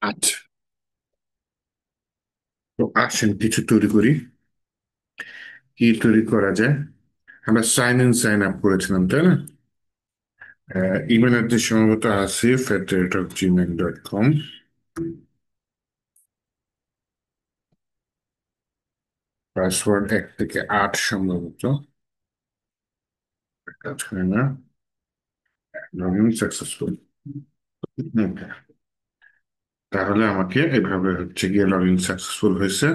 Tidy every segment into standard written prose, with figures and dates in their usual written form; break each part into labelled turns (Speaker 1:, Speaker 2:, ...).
Speaker 1: আচ্ছা, তো আসেন কিছু তৈরি করি। কি তৈরি করা যায়? আমরা সাইন ইন সাইন আপ করেছিলাম, তাই না? ইমেল অ্যাড্রেস সম্ভবত আসিফ@gmail.com। পাসওয়ার্ড 1 থেকে 8 সম্ভবত। কাজ করে না। Log in successful. তাহলে আমাকে এভাবে হচ্ছে গিয়ে লগ ইন সাকসেসফুল হয়েছে।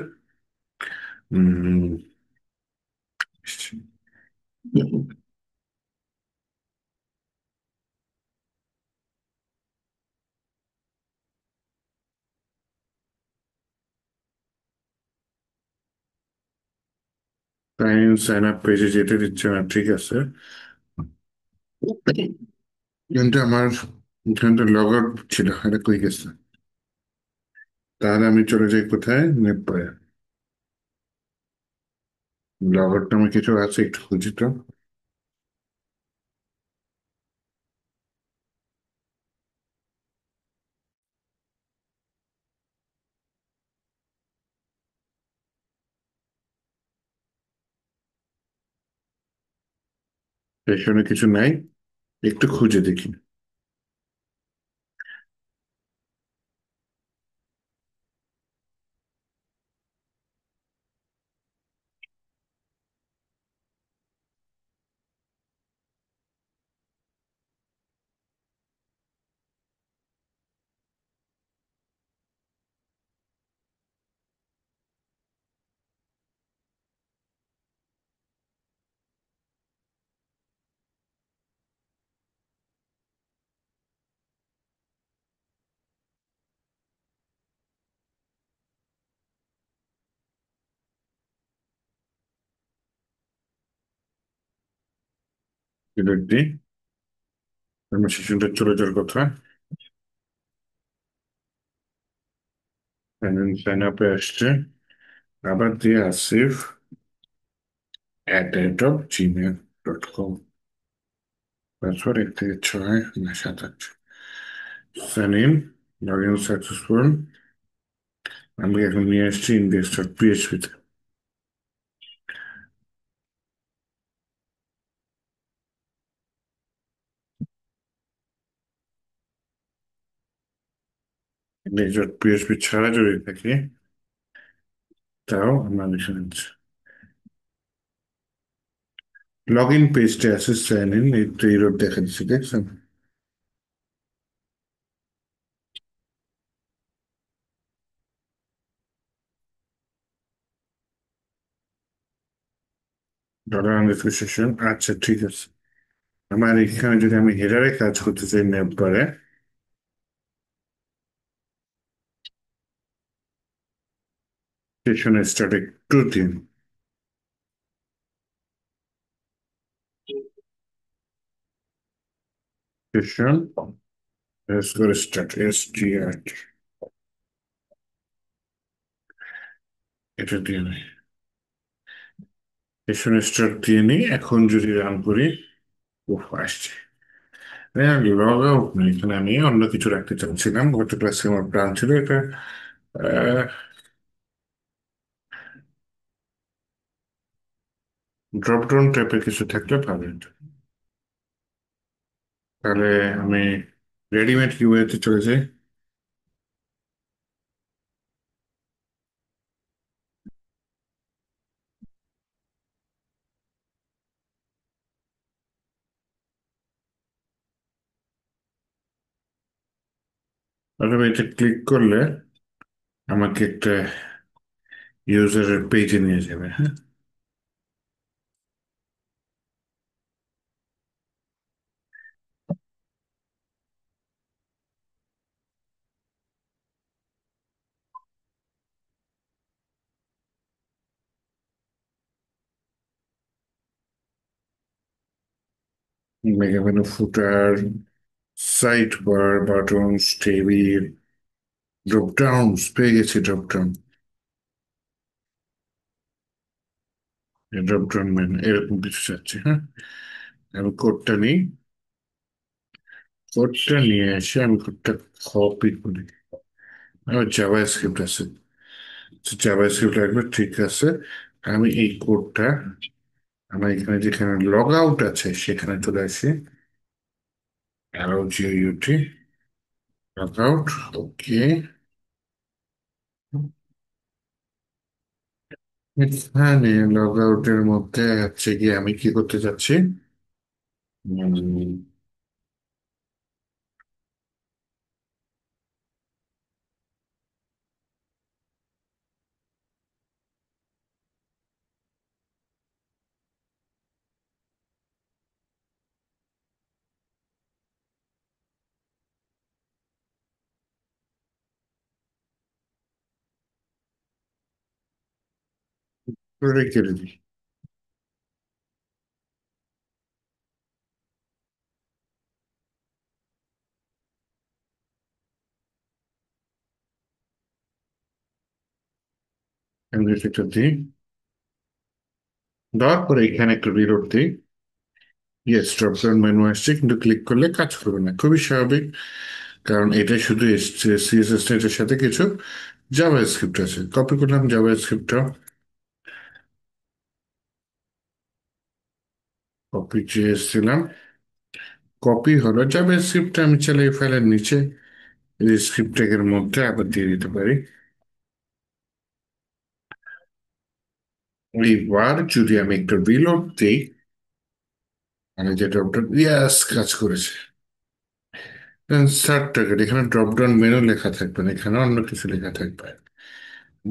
Speaker 1: সাইন ইন সাইন আপ পেজে যেতে দিচ্ছে না, ঠিক আছে। কিন্তু আমার এখানে তো লগ আউট ছিল, এটা কই গেছে? তাহলে আমি চলে যাই কোথায়? নেটপারে। লগ আউট নামে কিছু আছে, একটু খুঁজি তো। এখানে কিছু নাই, একটু খুঁজে দেখি। ডিলিট দিই। আমার সেশনটা চলে যাওয়ার কথা। সাইন আপে আসছে, আবার দিয়ে আসিফ @gmail.com। পাসওয়ার্ড 1 থেকে 6 না 7 8। Sign in, log in successful. আমি এখন নিয়ে আসছি index.php তে। index.php ছাড়া যদি থাকে তাও আমরা লিখে নিচ্ছি। লগ ইন পেজটা আছে, সাইন ইন, এই তো এরর দেখা দিচ্ছে, দেখছেন? ডলার আন্ডারস্কোর সেশন, আচ্ছা ঠিক আছে। আমার এখানে যদি আমি হেডারে কাজ করতে চাই নেপ বারে, সেশন স্টার্ট একটু দিন। সেশন স্টার্ট STR, এটা দিয়ে নেই। সেশন স্টার্ট দিয়ে নিই, এখন যদি রান করি, উফ আসছে। লগ আউট নেই, এখানে আমি অন্য কিছু রাখতে চাচ্ছিলাম, গত ক্লাসে আমার প্ল্যান ছিল এটা। ড্রপ ডাউন টাইপের কিছু থাকলে ভালো হতো। তাহলে আমি রেডিমেড ইউআইতে চলে যাই। তাহলে এটা ক্লিক করলে আমাকে একটা ইউজারের পেজে নিয়ে যাবে, হ্যাঁ। মেগা মেনু, ফুটার, সাইট বার, বাটনস, টেবিল, ড্রপ ডাউন পেয়ে গেছি। Drop down, drop down menu এরকম কিছু চাচ্ছি, হ্যাঁ। আমি কোডটা নিই, কোডটা নিয়ে এসে আমি কোডটা কপি করি। আমার জাভা স্ক্রিপ্ট আছে, জাভা স্ক্রিপ্ট লাগবে, ঠিক আছে। আমি এই কোডটা আমার এখানে যেখানে লগ আউট আছে সেখানে চলে আসি। LOGOUT, লগ আউট, ওকে। এখানে লগ আউটের মধ্যে হচ্ছে গিয়ে আমি কি করতে চাচ্ছি, রেখে দিই। আমি এটা দিই, দেওয়ার পরে এখানে একটা রিলোড দিই। ইয়েস, ড্রপ ডাউন মেনু আসছে কিন্তু ক্লিক করলে কাজ করবে না, খুবই স্বাভাবিক। কারণ এটা শুধু এসছে সিএসএস, এটার সাথে কিছু জাভা স্ক্রিপ্ট আছে। কপি করলাম জাভা স্ক্রিপ্টটা, কপি চেয়েছিলাম, কপি হলো জাভা স্ক্রিপ্টটা। আমি চাইলে এই ফাইলের নিচে এই স্ক্রিপ্ট ট্যাগের মধ্যে আবার দিয়ে দিতে পারি। এইবার যদি আমি একটা রিলোড দিই, মানে যেটা ওটা ইয়াস কাজ করেছে। সার্ট টার্গেট, এখানে ড্রপ ডাউন মেনু লেখা থাকবে না, এখানে অন্য কিছু লেখা থাকবে।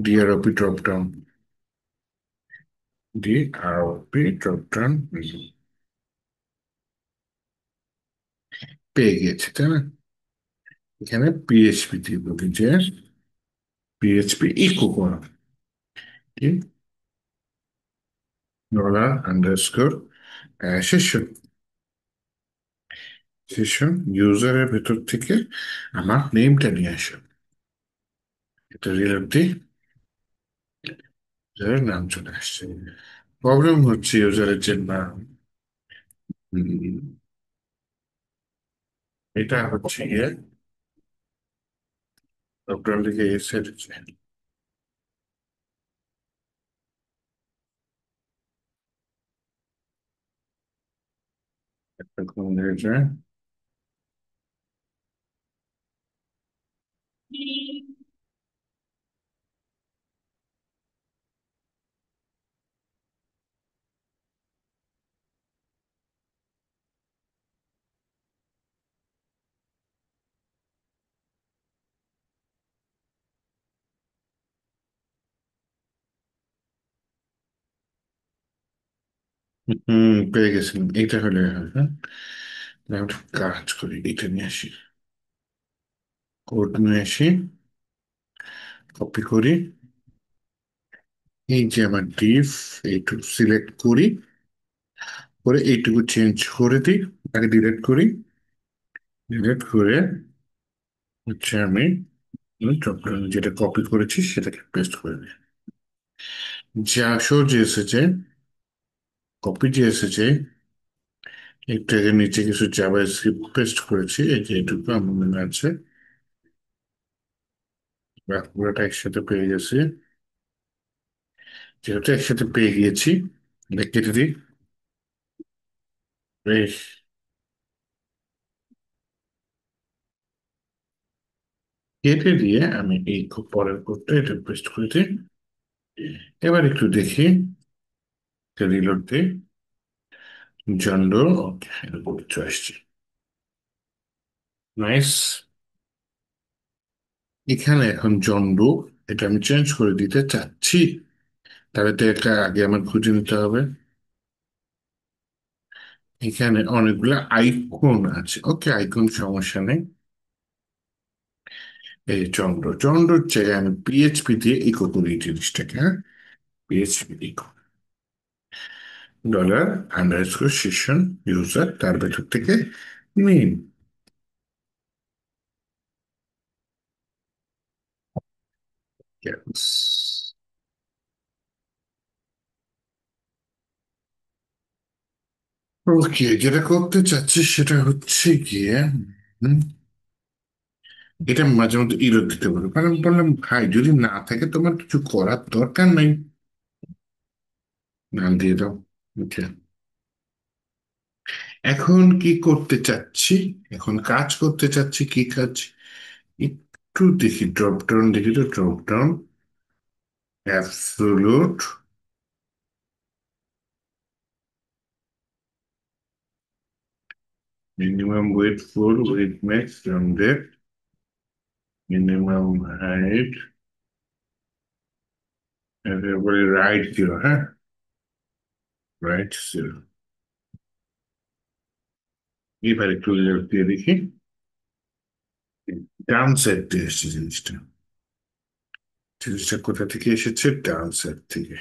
Speaker 1: DROP drop down, DROP drop down menu পেয়ে গেছে, তাই না? এখানে পিএইচপি দিয়ে বলি যে পিএইচপি ইকো করো, কি ডলার আন্ডারস্কোর সেশন, সেশন ইউজারের ভেতর থেকে আমার নেমটা নিয়ে আসো। এটা রিলোড দিই, ইউজারের নাম চলে আসছে। প্রবলেম হচ্ছে ইউজারের যে নাম, এটা হচ্ছে গিয়ে ডক্টর লিখে এসে একটা কোন যায়। পেয়ে গেছিলাম, এইটা হলে হয়, হ্যাঁ। তাহলে আমি একটা কাজ করি, এটা নিয়ে আসি, কোড নিয়ে আসি, কপি করি। এই যে আমার ডিফ, এইটুকু সিলেক্ট করি, করে এইটুকু চেঞ্জ করে দিই, আগে ডিলিট করি, ডিলিট করে হচ্ছে আমি যেটা কপি করেছি সেটাকে পেস্ট করে দিই। যা আসো যে এসেছে, কপি যে এসেছে, একটু আগে নিচে কিছু জাভা স্ক্রিপ্ট পেস্ট করেছি, এই যে এইটুকু আমার মনে আছে। পুরোটা একসাথে পেয়ে গেছি, যেহেতু একসাথে পেয়ে গিয়েছি এটা কেটে দিই। বেশ, কেটে দিয়ে আমি এই খুব পরের কোডটা এটা পেস্ট করে দিই। এবার একটু দেখি, রিলোড দিই, জন্ড, ওকে, এরকম কিছু আসছে, নাইস। এখানে এখন জন্ডু, এটা আমি চেঞ্জ করে দিতে চাচ্ছি, তাহলে তো এটা আগে আমার খুঁজে নিতে হবে। এখানে অনেকগুলো আইকন আছে, ওকে, আইকন সমস্যা নেই। এই চন্দ্র, চন্দ্রর জায়গায় আমি পিএইচপি দিয়ে ইকো করি এই জিনিসটাকে, হ্যাঁ। PHP eco, dollar underscore session user, তার ভেতর থেকে মেইন। ওকে, যেটা করতে চাচ্ছি সেটা হচ্ছে গিয়ে, হুম, এটা মাঝে মধ্যে ইরোর দিতে পারে, কারণ আমি বললাম ভাই যদি না থাকে তোমার কিছু করার দরকার নাই, না দিয়ে দাও। ওকে। এখন কি করতে চাচ্ছি, এখন কাজ করতে চাচ্ছি, কি কাজ একটু দেখি, ড্রপ ডাউন দেখি তো, drop down absolute minimum weight four, weight max 100, minimum height, এরপরে রাইট জিরো, হ্যাঁ, রাইট জিরো। এবার একটু লেফট দিয়ে দেখি, ডান সাইড দিয়ে এসছে জিনিসটা। জিনিসটা কোথা থেকে এসেছে? ডান সাইড থেকে।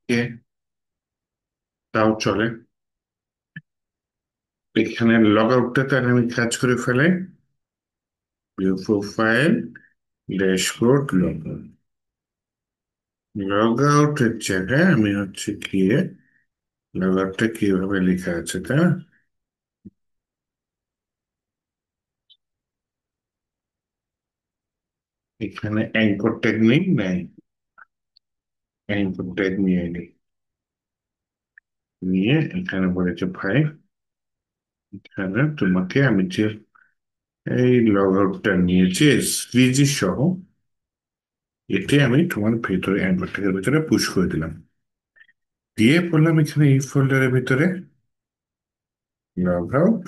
Speaker 1: এ, তাও চলে। এখানে লগ আউটটাতে আমি কাজ করে ফেলাই, view profile, dashboard, log out. Log আউটের জায়গায় আমি হচ্ছে গিয়ে, লগ আউটটা কিভাবে লেখা আছে তা, এখানে অ্যাঙ্কর ট্যাগ নেই, নাই অ্যাঙ্কর ট্যাগ নিয়ে নিই, নিয়ে এখানে বলেছে ভাই, এখানে তোমাকে আমি যে এই লগ আউটটা নিয়েছি এসভিজি সহ, এটি আমি তোমার ভেতরে অ্যাঙ্কর ট্যাগের ভিতরে পুশ করে দিলাম, দিয়ে বললাম এখানে এই ফোল্ডারের ভিতরে লগ আউট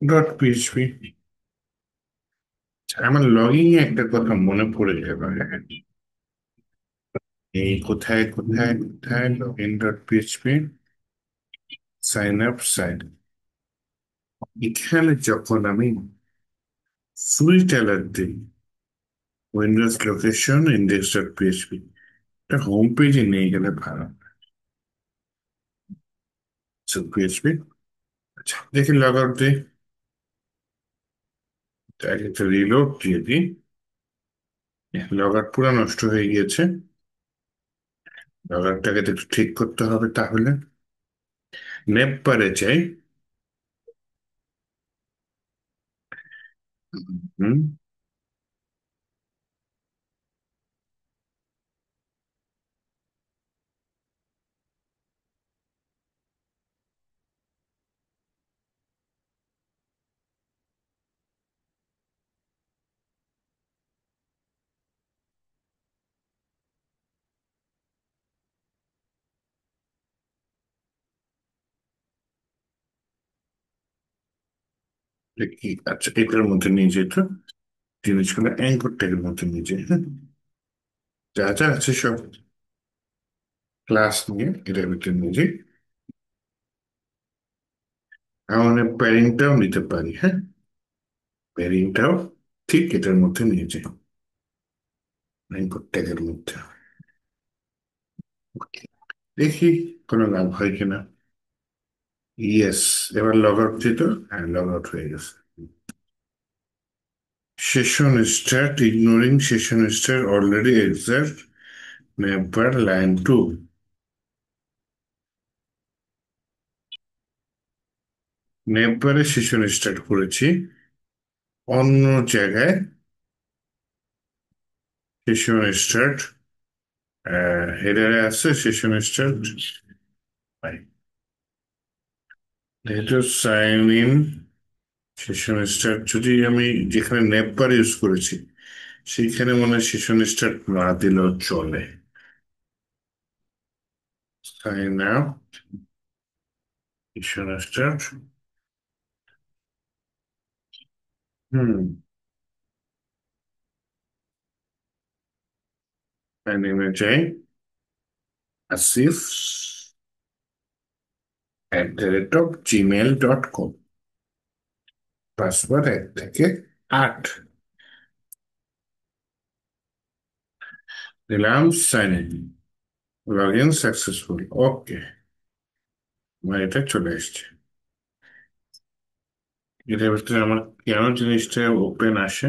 Speaker 1: ডট পিএইচপি। আমার লগইং এ একটা কথা মনে পড়ে গেল, হ্যাঁ। এই কোথায় কোথায় কোথায় log in dot PHP, sign up sign, এখানে যখন আমি ফুল টেলার দিই, windows location index dot PHP, এটা হোম পেজে নিয়ে গেলে ভালো। পিএইচপি, আচ্ছা দেখি লগ আউট দিই, তাকে একটা রিলোড দিয়ে দিই। লগ আউট পুরো নষ্ট হয়ে গিয়েছে, লগ আউটটাকে তো একটু ঠিক করতে হবে তাহলে। নেপ পারে চাই। হুম। কি আচ্ছা, এটার মধ্যে নিয়ে যেত, জিনিসগুলো অ্যাঙ্কর ট্যাগের মধ্যে নিয়ে যায়, হ্যাঁ, যা যা আছে সব ক্লাস নিয়ে এটার ভিতরে নিয়ে যাই। আমাদের প্যারিংটাও নিতে পারি, হ্যাঁ, প্যারিংটাও ঠিক এটার মধ্যে নিয়ে যাই, অ্যাঙ্কর ট্যাগের মধ্যে। Okay, দেখি কোনো লাভ হয় কিনা। ইয়েস, এবার লগ আউট দিত, হ্যাঁ লগ আউট হয়ে গেছে। Session start, ignoring session start already exhaust, navbar line two. নেভারে সেশন স্টার্ট করেছি, অন্য জায়গায় সেশন স্টার্ট, হেডারে আছে সেশন স্টার্ট, যেহেতু সাইন ইন সেশন স্টার্ট, যদি আমি যেখানে নেপার ইউজ করেছি সেইখানে মনে হয় সেশন স্টার্ট না দিলেও চলে। Sign up, session start, hmm, নেমে যাই, আসিফ @gmail.com, পাসওয়ার্ড 1 থেকে 8, দিলাম sign in, log in successful, okay, আমার এটা চলে এসছে। এটার ভিতরে আমার কেন জিনিসটা ওপেন আসে?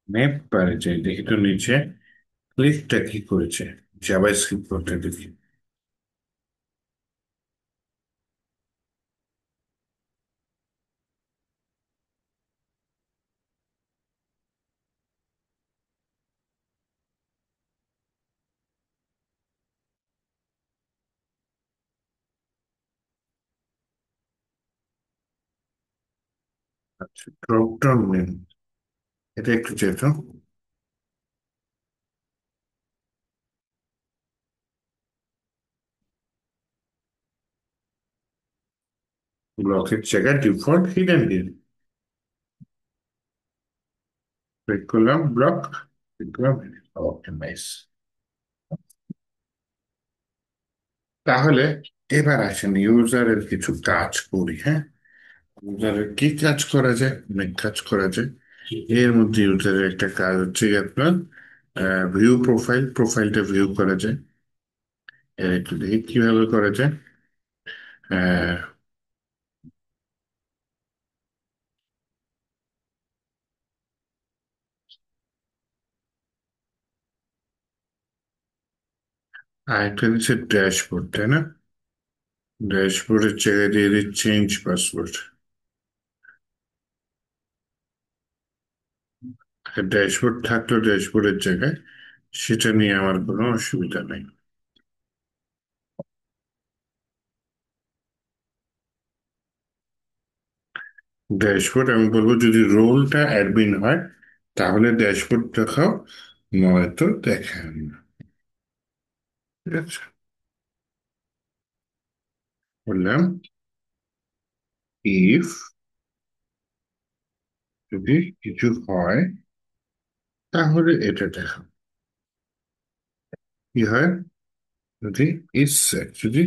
Speaker 1: ম্যাপ পারে যাই দেখি তো নিচে ক্লিকটা কি করেছে, জাভাস্ক্রিপ্ট করতে দেখি। আচ্ছা, ড্রপ ডাউন মেনু, এটা একটু যেত। ব্লকের জায়গায় ডিফল্ট হিডেন দিন, ক্লিক করলাম ব্লক, ক্লিক করলাম। ওকে, নাইস। তাহলে এবার আসেন ইউজারের কিছু কাজ করি, হ্যাঁ। ইউজারের কি কাজ করা যায়? অনেক কাজ করা যায়। এর মধ্যে ইউজারের একটা কাজ হচ্ছে কি আপনার ভিউ প্রোফাইল, প্রোফাইলটা ভিউ করা যায়। এর একটু দেখি কিভাবে করা যায়। আহ, আরেকটা দিচ্ছে ড্যাশবোর্ড, তাই না? ড্যাশবোর্ডের জায়গায় দিয়ে দিই চেঞ্জ পাসওয়ার্ড। ড্যাশবোর্ড থাকলো ড্যাশবোর্ডের জায়গায়, সেটা নিয়ে আমার কোনো অসুবিধা নেই। ড্যাশবোর্ড আমি বলবো যদি রোলটা অ্যাডমিন হয় তাহলে ড্যাশবোর্ড দেখাও, নয়তো দেখায় না। ঠিক আছে, বললাম ইফ, যদি কিছু হয় তাহলে এটা দেখাও। কি হয়? যদি ইজ সেট, যদি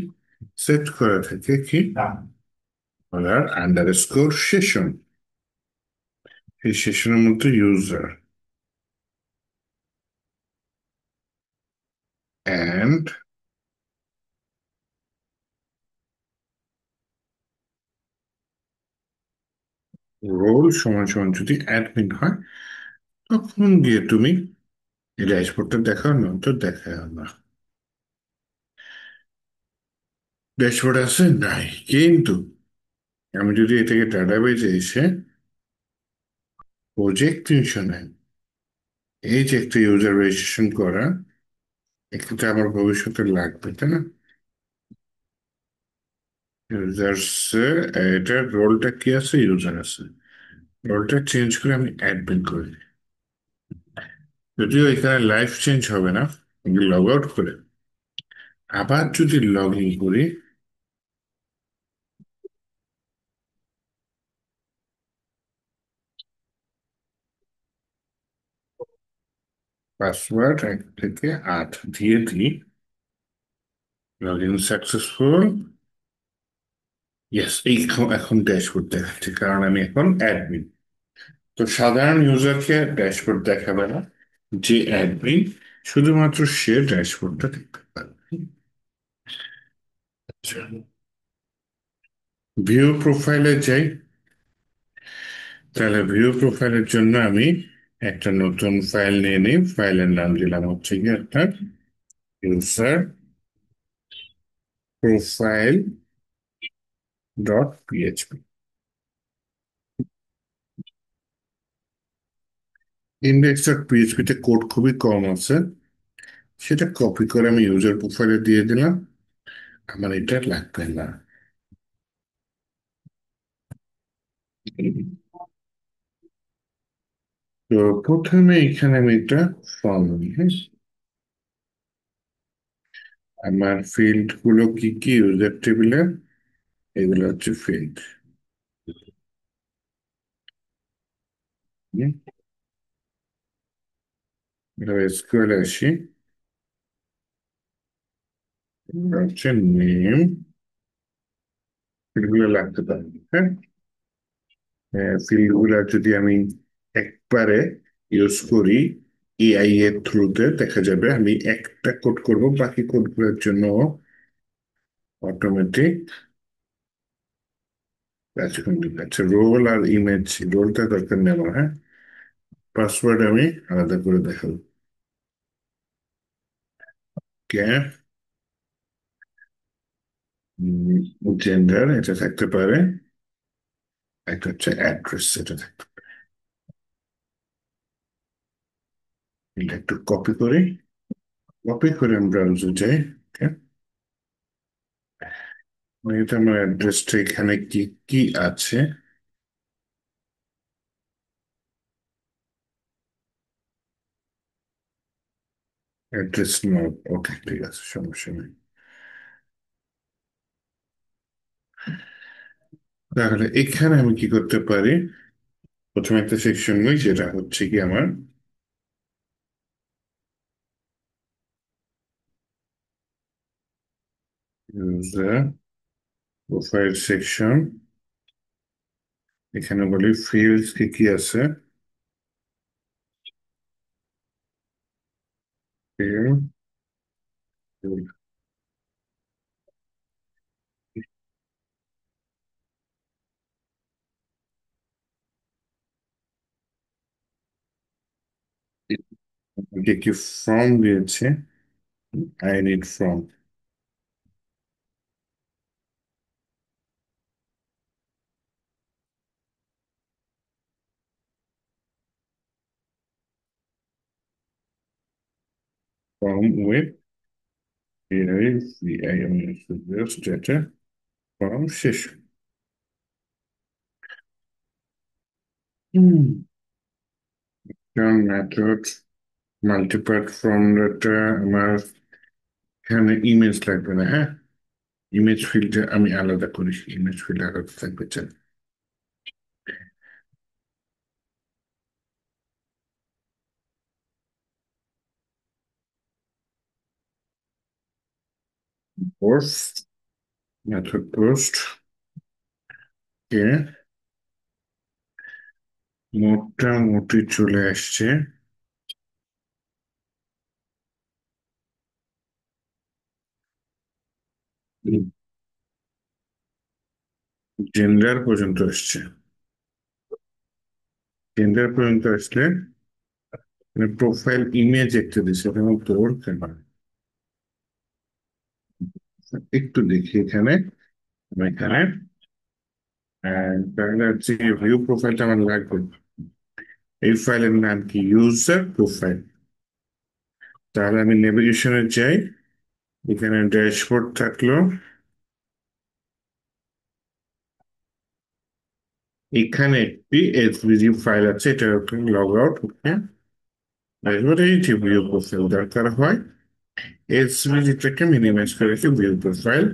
Speaker 1: সেট করা থাকে কি ডলার আন্ডারস্কোর সেশন, এই সেশনের মধ্যে ইউজার অ্যান্ড রোল সমান সমান যদি অ্যাডমিন হয়, তখন গিয়ে তুমি এই ড্যাশবোর্ডটা দেখাও, না তো দেখাও না। ড্যাশবোর্ড আছে নাই, কিন্তু আমি যদি এটাকে ডাটাবেজে এসে প্রজেক্ট 309, এই যে একটা ইউজার রেজিস্ট্রেশন করা, এক্ষেত্রে আমার ভবিষ্যতে লাগবে, তাই না? ইউজার্স, এটার রোলটা কি আছে? ইউজার আছে। রোলটা চেঞ্জ করে আমি অ্যাডমিন করে দিই। যদিও এখানে লাইফ চেঞ্জ হবে না, লগ আউট করে আবার যদি লগ ইন করি, পাসওয়ার্ড 1 থেকে 8 দিয়ে দিই, লগ ইন সাকসেসফুল। ইয়েস, এই এখন ড্যাশবোর্ড দেখাচ্ছে কারণ আমি এখন অ্যাডমিন। তো সাধারণ ইউজারকে ড্যাশবোর্ড দেখাবে না, যে অ্যাডমিন শুধুমাত্র সে ড্যাশবোর্ডটা দেখতে পাবে। আচ্ছা, ভিউ প্রোফাইলে যাই। তাহলে ভিউ প্রোফাইলের জন্য আমি একটা নতুন ফাইল নিয়ে নিই, ফাইলের নাম দিলাম হচ্ছে কি আপনার user profile dot PHP. Index dot পিএইচপিতে কোড খুবই কম আছে, সেটা কপি করে আমি ইউজার প্রোফাইলে দিয়ে দিলাম। আমার এটা লাগবে না। তো প্রথমে এখানে আমি একটা ফর্ম নিই, হ্যাঁ। আমার ফিল্ড গুলো কি কি ইউজার টেবিলে? এগুলো হচ্ছে ফিল্ড। এসকিউএল আসি, এগুলো হচ্ছে নেম, ফিল্ড গুলো লাগতে পারে, হ্যাঁ। ফিল্ড গুলা যদি আমি একবারে ইউজ করি এআই এর থ্রুতে, দেখা যাবে আমি একটা কোড করব, বাকি কোডগুলোর জন্য অটোমেটিক আচ্ছা আচ্ছা, রোল আর ইমেজ, রোলটা দরকার নেই আমার, হ্যাঁ। পাসওয়ার্ড আমি আলাদা করে দেখাবো। কে, জেন্ডার এটা থাকতে পারে, একটা হচ্ছে অ্যাড্রেস এটা থাকতে পারে। এটা একটু কপি করি, কপি করে আমি ব্রাউজার যাই। ওকে, এটা আমার অ্যাড্রেসটা, এখানে কি কি আছে? অ্যাড্রেস নোট, ওকে ঠিক আছে, সমস্যা নেই। তাহলে এখানে আমি কি করতে পারি? প্রথমে একটা সেকশন নিই, যেটা হচ্ছে কি আমার ইউজার প্রোফাইল সেকশন। এখানে বলি ফিল্ডস কি কি আছে। Field, কি কি ফর্ম দিয়েছে, I need form. Form with যেটা ফর্ম শেষ। মেথড মাল্টিপার্ট ফর্ম ডাটা আমার এখানে ইমেজ লাগবে না, হ্যাঁ। ইমেজ ফিল্ডটা আমি আলাদা করি, ইমেজ ফিল্ড আলাদা থাকবে চাই। পোস্ট, মেথড পোস্ট কে মোটামুটি চলে আসছে। জেন্ডার পর্যন্ত আসছে। জেন্ডার পর্যন্ত আসলে প্রোফাইল ইমেজ একটা দিচ্ছে, ওটা আমার তোর কেন? একটু দেখি এখানে, আমি এখানে তাহলে হচ্ছে ভিউ প্রোফাইলটা আমার লাগবে। এই ফাইলের নাম কি? User profile. তাহলে আমি নেভিগেশনে যাই, এখানে ড্যাশবোর্ড থাকলো, এখানে একটি এসভিজি ফাইল আছে, এটা লগ আউট। ওকে, ড্যাশবোর্ডে এই যে ভিউ প্রোফাইল দরকার হয়, এসভিজিটাকে মিনিমাইজ করে রেখে ভিউ প্রোফাইল।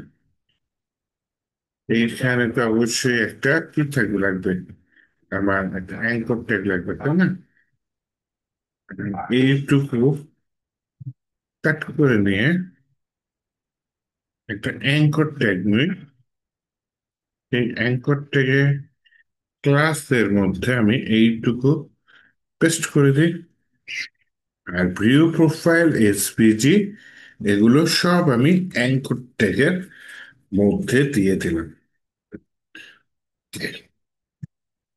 Speaker 1: এইখানে তো অবশ্যই একটা কি থাকবে লাগবে, আমার একটা অ্যাঙ্কর ট্যাগ লাগবে, তাই না? এইটুকু কাট করে নিয়ে একটা অ্যাঙ্কর ট্যাগ নিই। এই অ্যাঙ্কর ট্যাগে ক্লাসের মধ্যে আমি এইটুকু পেস্ট করে দিই। আর ভিউ প্রোফাইল, এসপিজি, এগুলো সব আমি অ্যাঙ্কর ট্যাগের মধ্যে দিয়ে দিলাম।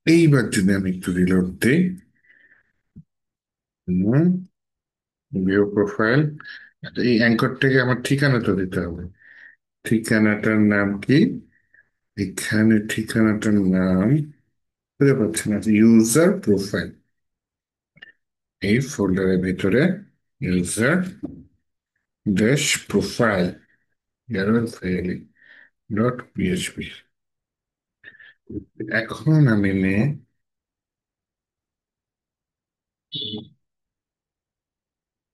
Speaker 1: এইবার যদি আমি একটু রিলোড দিই, ভিউ প্রোফাইল, এই অ্যাঙ্কর ট্যাগে আমার ঠিকানাটা দিতে হবে। ঠিকানাটার নাম কি? এখানে ঠিকানাটার নাম খুঁজে পাচ্ছি না, ইউজার প্রোফাইল। এই ফোল্ডারের ভিতরে user dash profile dot PHP. এখন আমি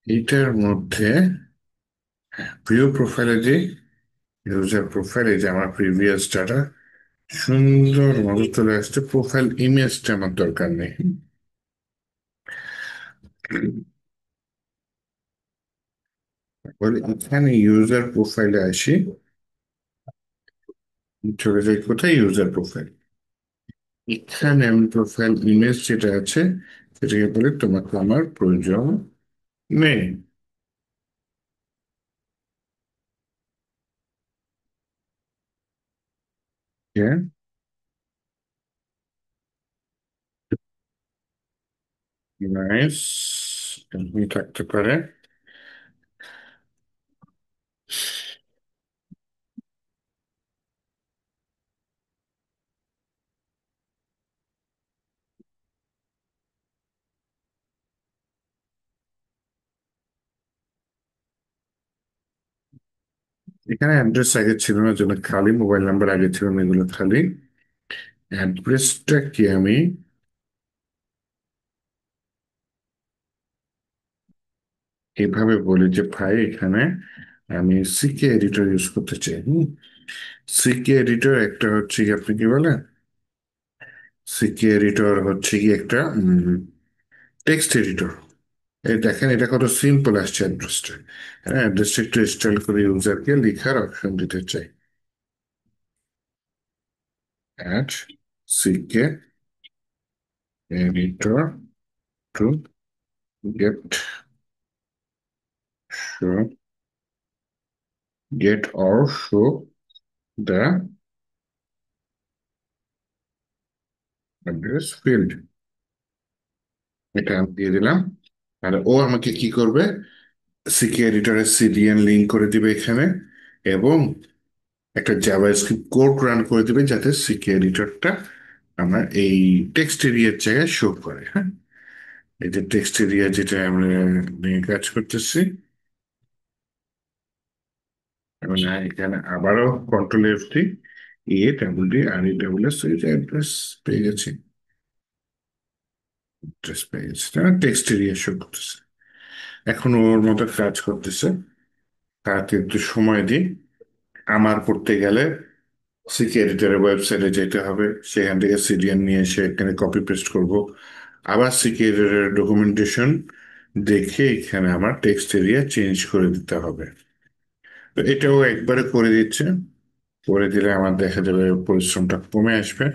Speaker 1: এইটার মধ্যে ভিউ প্রোফাইলে যে ইউজার প্রোফাইলে যে আমার প্রিভিয়াস ডাটা সুন্দর মতো চলে আসছে, প্রোফাইল ইমেজটা আমার দরকার নেই। বলে এখানে ইউজার প্রোফাইলে আসি, চলে যাই কোথায়? User profile. এখানে আমি প্রোফাইল ইমেজ যেটা আছে সেটাকে বলে তোমাকে আমার প্রয়োজন নেই। হ্যাঁ, নাইস, এমনি থাকতে পারে। এখানে অ্যাড্রেস আগে ছিল না, জন্য খালি মোবাইল নাম্বার আগে ছিল না, এগুলো খালি। অ্যাড্রেসটা কি আমি এভাবে বলি যে ভাই এখানে আমি সিকে এডিটর ইউজ করতে চাই। সিকে এডিটর একটা হচ্ছে কি, আপনি কি বলেন, সিকে এডিটর হচ্ছে কি একটা টেক্সট এডিটর। এই দেখেন এটা কত সিম্পল আসছে অ্যাড্রেসটা। হ্যাঁ, অ্যাড্রেসটা একটু স্টাইল করে ইউজারকে লেখার অপশন দিতে চাই। Add CK editor to get show get or show the address field। এটা আমি দিয়ে দিলাম। আর ও আমাকে কি করবে, সিকে এডিটরের সিডিএন লিঙ্ক করে দিবে এখানে, এবং একটা জাভাস্ক্রিপ্ট কোড রান করে দিবে যাতে সিকে এডিটরটা আমার এই টেক্সট এরিয়ার জায়গায় শো করে। হ্যাঁ, এই যে টেক্সট এরিয়া যেটা আমরা নিয়ে কাজ করতেছি, এবং এখানে আবারও control F D, A double D R E double S, এই যে অ্যাড্রেস পেয়ে গেছি। অ্যাড্রেস পেয়ে গেছি, তারা টেক্সট এরিয়া শো করতেছে। এখন ওর মতো কাজ করতেছে, তাকে একটু সময় দিই। আমার করতে গেলে সিকে এডিটরের ওয়েবসাইটে যেতে হবে, সেখান থেকে সিডিএন নিয়ে এসে এখানে কপি পেস্ট করব, আবার সিকে এডিটরের ডকুমেন্টেশন দেখে এখানে আমার টেক্সট এরিয়া চেঞ্জ করে দিতে হবে। তো এটাও একবারে করে দিচ্ছে, করে দিলে আমার দেখা যাবে পরিশ্রমটা কমে আসবে।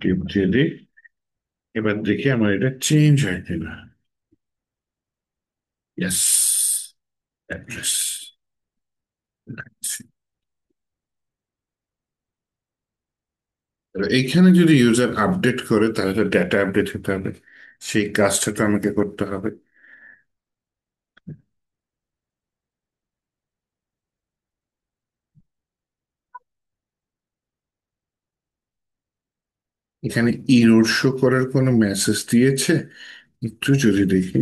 Speaker 1: টিপ দিয়ে দিই, এবার দেখি আমার এটা চেঞ্জ হয় কিনা। Yes, address. এইখানে যদি ইউজার আপডেট করে তাহলে তো ডেটা আপডেট হতে হবে, সেই কাজটা তো আমাকে করতে হবে। এখানে ইরর শো করার কোনো মেসেজ দিয়েছে, একটু যদি দেখি।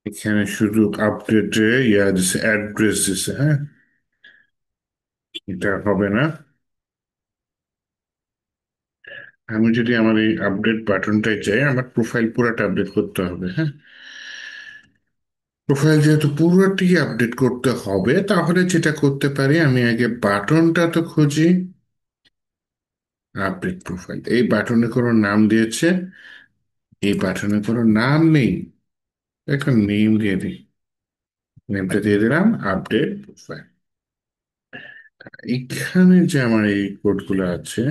Speaker 1: এখানে শুধু আপডেটে ইয়া দিছে, অ্যাড্রেস দিছে। হ্যাঁ, এটা হবে না। আমি যদি আমার এই আপডেট বাটনটায় যাই, আমার প্রোফাইল পুরাটা আপডেট করতে হবে। হ্যাঁ, প্রোফাইল যেহেতু পুরোটি আপডেট করতে হবে, তাহলে যেটা করতে পারি আমি আগে বাটনটা তো খুঁজি। আপডেট প্রোফাইল, এই বাটনে কোনো নাম দিয়েছে? এই বাটনে কোনো নাম নেই, একটা নেম দিয়ে দিই। নেমটা দিয়ে দিলাম আপডেট প্রোফাইল। এখানে যে আমার এই কোডগুলো আছে,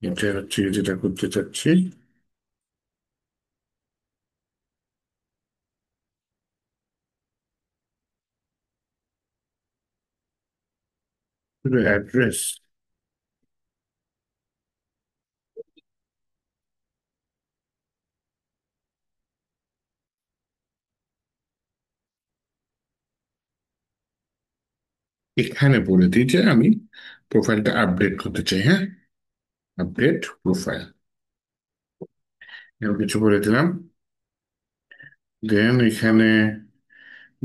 Speaker 1: এটা হচ্ছে যেটা করতে চাচ্ছি। শুধু অ্যাড্রেস, এখানে বলে দিই যে আমি প্রোফাইলটা আপডেট করতে চাই। হ্যাঁ, আপডেট প্রোফাইল, এরকম কিছু বলে দিলাম। দেন এখানে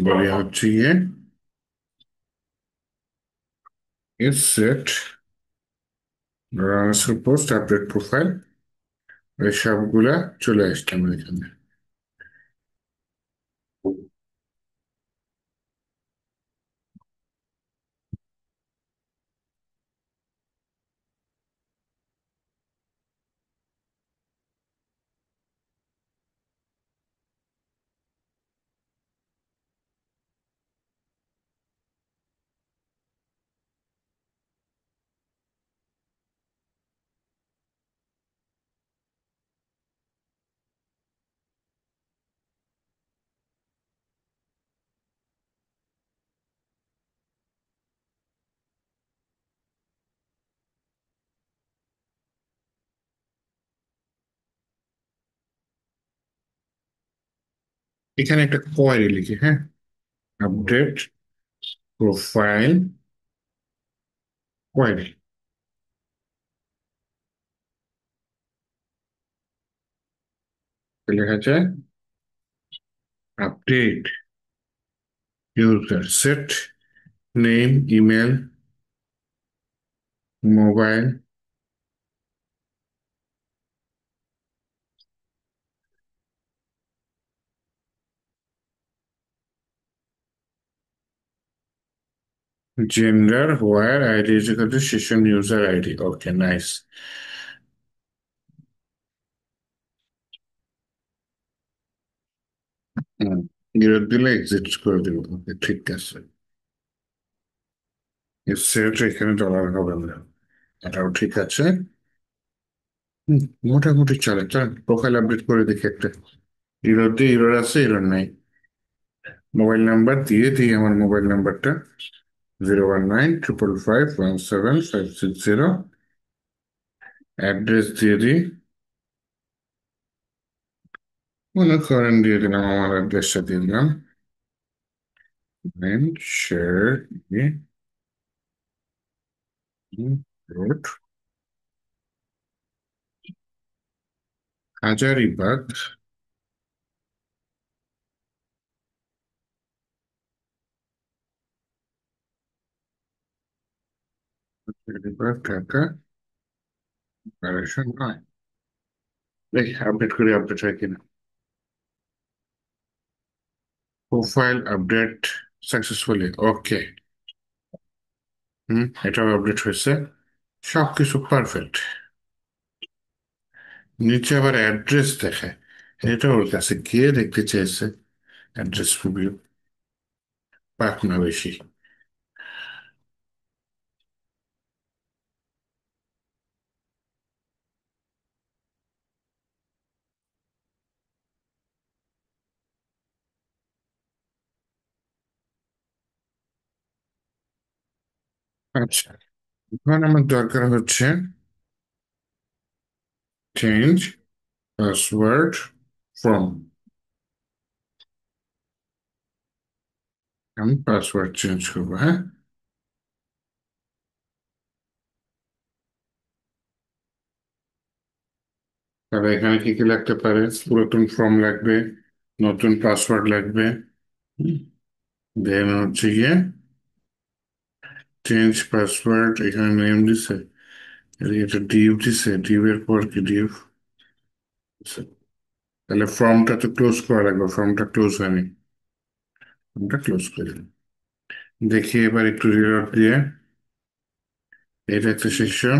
Speaker 1: বলে হচ্ছে গিয়ে is set post update profile, এই সবগুলা চলে আসছে আমার এখানে। এখানে একটা কোয়ারি লিখি, হ্যাঁ, আপডেট প্রোফাইল কোয়ারি। লেখা যায় update user set name, email, mobile, gender, where ID is equal to session user ID. Okay, nice. হুম, বিরোধ দিলে এক্সিট করে দিব। Okay, ঠিক আছে। সেট এখানে ডলার হবে না, এটাও ঠিক আছে। হুম, মোটামুটি চলে। চল প্রোফাইল আপডেট করে দেখি একটা। ইরোর দিয়ে ইরোর আছে, ইরোর নাই। মোবাইল নাম্বার দিয়ে দিই, আমার মোবাইল নাম্বারটা 019 555 175 6 0। অ্যাড্রেস দিয়ে দিই, মনে করেন দিয়ে দিলাম, আমার অ্যাড্রেসটা দিয়ে দিলাম। Name share road, Hazaribagh. Hazaribagh Dhaka, preparation নয়। দেখি আপডেট করে আপডেট হয় কিনা। Profile update successfully, okay. হুম, এটাও আপডেট হয়েছে, সবকিছু পারফেক্ট। নিচে আবার অ্যাড্রেস দেখায়, এটা ওর কাছে গিয়ে দেখতে চেয়েছে। অ্যাড্রেস রিভিউ, পাটনা বেশি। আচ্ছা, এখন আমার দরকার হচ্ছে চেঞ্জ পাসওয়ার্ড ফ্রম। আমি পাসওয়ার্ড চেঞ্জ করবো, হ্যাঁ। তাহলে এখানে কি কি লাগতে পারে? পুরাতন ফর্ম লাগবে, নতুন পাসওয়ার্ড লাগবে, দেন হচ্ছে গিয়ে চেঞ্জ পাসওয়ার্ড। এখানে নেম দিছে, এটা ডিউ দিছে, ডিউ এর পর কি ডিউ? তাহলে ফর্মটা তো ক্লোজ করা লাগবে, ফর্মটা ক্লোজ হয়নি, ফর্মটা ক্লোজ করে দিন। দেখি এবার একটু রিলোড দিয়ে। এটা একটা সেকশন,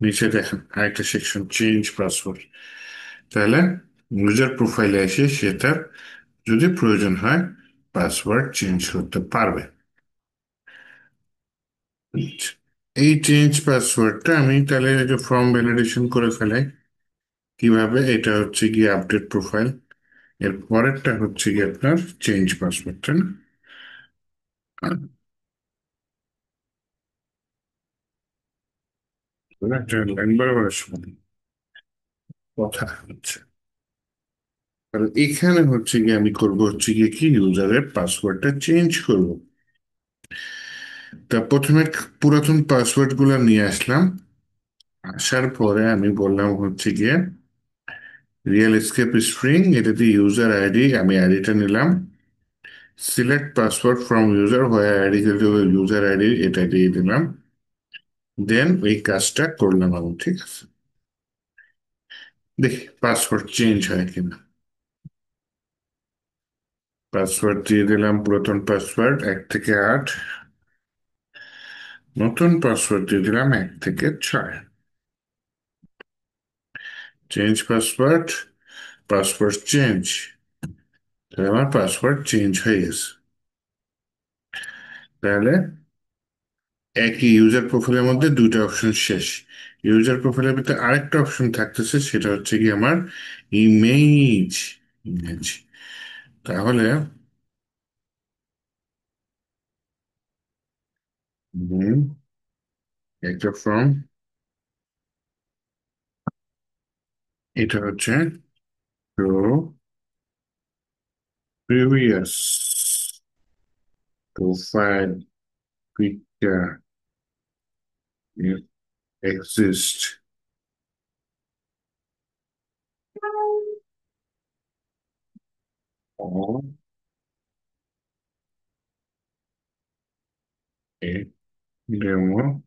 Speaker 1: নিচে দেখেন আরেকটা সেকশন, চেঞ্জ পাসওয়ার্ড। তাহলে ইউজার প্রোফাইলে এসে সে তার যদি প্রয়োজন হয় পাসওয়ার্ড চেঞ্জ করতে পারবে। এই চেঞ্জ পাসওয়ার্ডটা আমি তাহলে এই যে ফর্ম ভ্যালিডেশন করে ফেলাই। কিভাবে? এটা হচ্ছে গিয়ে আপডেট প্রোফাইল, এর পরেরটা হচ্ছে গিয়ে আপনার চেঞ্জ পাসওয়ার্ড, তাই না? আর একটা লাইন বরাবর সময় কথা হচ্ছে। আর এখানে হচ্ছে গিয়ে আমি করবো হচ্ছে গিয়ে কি, ইউজারের পাসওয়ার্ডটা চেঞ্জ করব। তা প্রথমে পুরাতন পাসওয়ার্ড গুলো নিয়ে আসলাম, আসার পরে আমি বললাম হচ্ছে গিয়ে রিয়েল এসকেপ স্ট্রিং, এটাতে ইউজার আইডি, আমি আইডিটা নিলাম। সিলেক্ট পাসওয়ার্ড ফ্রম ইউজার, হয় আইডি ইউজার আইডি, এটা দিয়ে দিলাম। দেন এই কাজটা করলাম আমি, ঠিক আছে। দেখি পাসওয়ার্ড চেঞ্জ হয় কিনা। পাসওয়ার্ড দিয়ে দিলাম, পুরাতন পাসওয়ার্ড 1 থেকে 8, নতুন পাসওয়ার্ড দিয়ে দিলাম 1 থেকে 6। চেঞ্জ পাসওয়ার্ড, পাসওয়ার্ড চেঞ্জ, তাহলে আমার পাসওয়ার্ড চেঞ্জ হয়ে গেছে। তাহলে একই ইউজার প্রোফাইলের মধ্যে দুইটা অপশন শেষ। ইউজার প্রোফাইলের ভিতরে আরেকটা অপশন থাকতেছে, সেটা হচ্ছে কি আমার ইমেজ। ইমেজ, তাহলে হুম, একটা ফর্ম, এটা হচ্ছে rho Previous profile picture if exist on a demo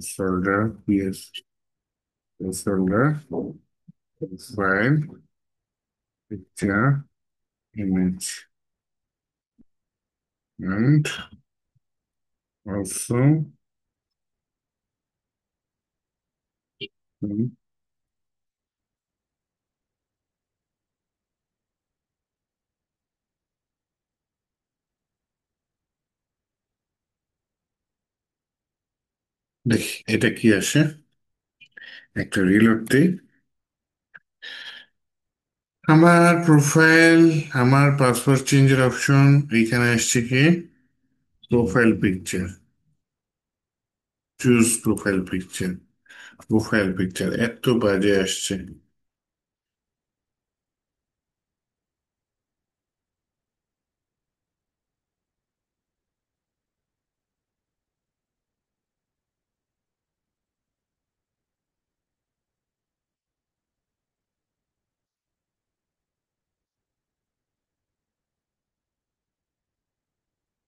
Speaker 1: folder. Yes, folder file picture image and also hmm, দেখি এটা কি আসে একটা রিলোড দিই আমার প্রোফাইল আমার পাসওয়ার্ড চেঞ্জের অপশন এইখানে আসছে কি profile picture choose profile picture এত বাজে আসছে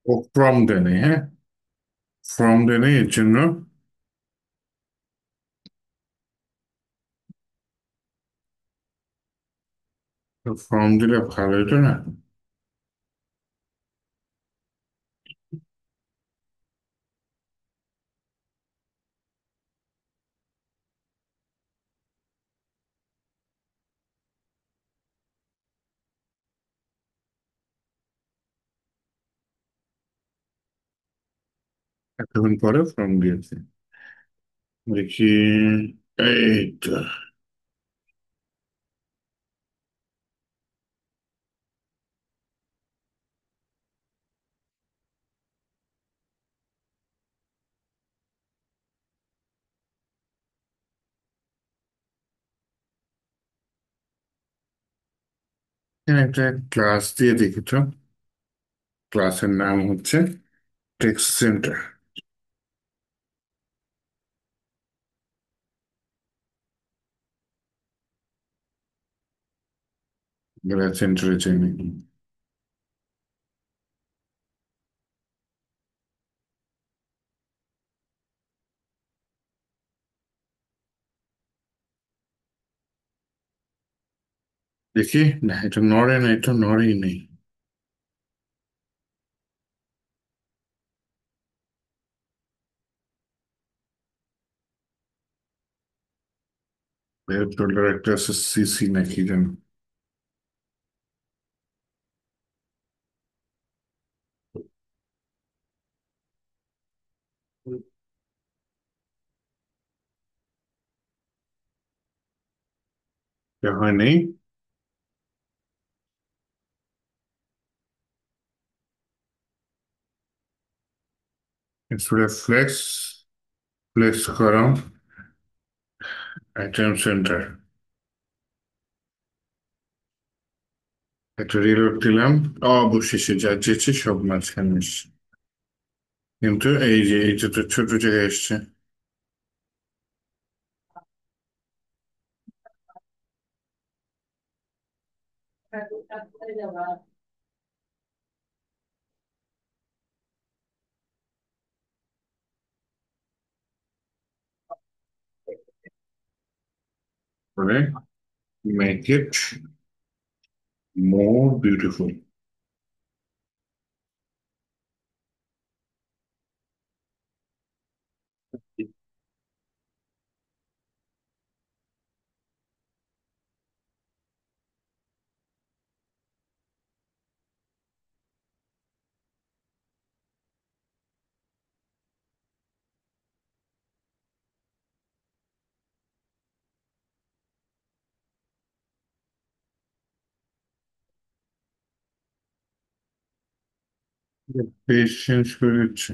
Speaker 1: ও ফ্রম দেনে হ্যাঁ ফ্রম দেনে এর জন্য ফর্ম দিলে ভালো হতো না এতক্ষণ পরে ফর্ম দিয়েছে দেখি এই তো এখানে একটা ক্লাস দিয়ে দেখি তো ক্লাসের নাম হচ্ছে টেক্সট সেন্টার এবার সেন্টারে চাই নাকি দেখি না এটা নড়ে না এটা নড়েই নেই ফোল্ডার একটা আছে সিসি নাকি যেন এটা হয় নেই এরপরে ফ্লেক্স করো আইটেম সেন্টার একটা রিলোড দিলাম অবশেষে যা চেয়েছে সব মাঝখানে এসছে কিন্তু এই যে এইটা তো ছোট জায়গায় এসছে পরে make it more beautiful page change করে দিচ্ছে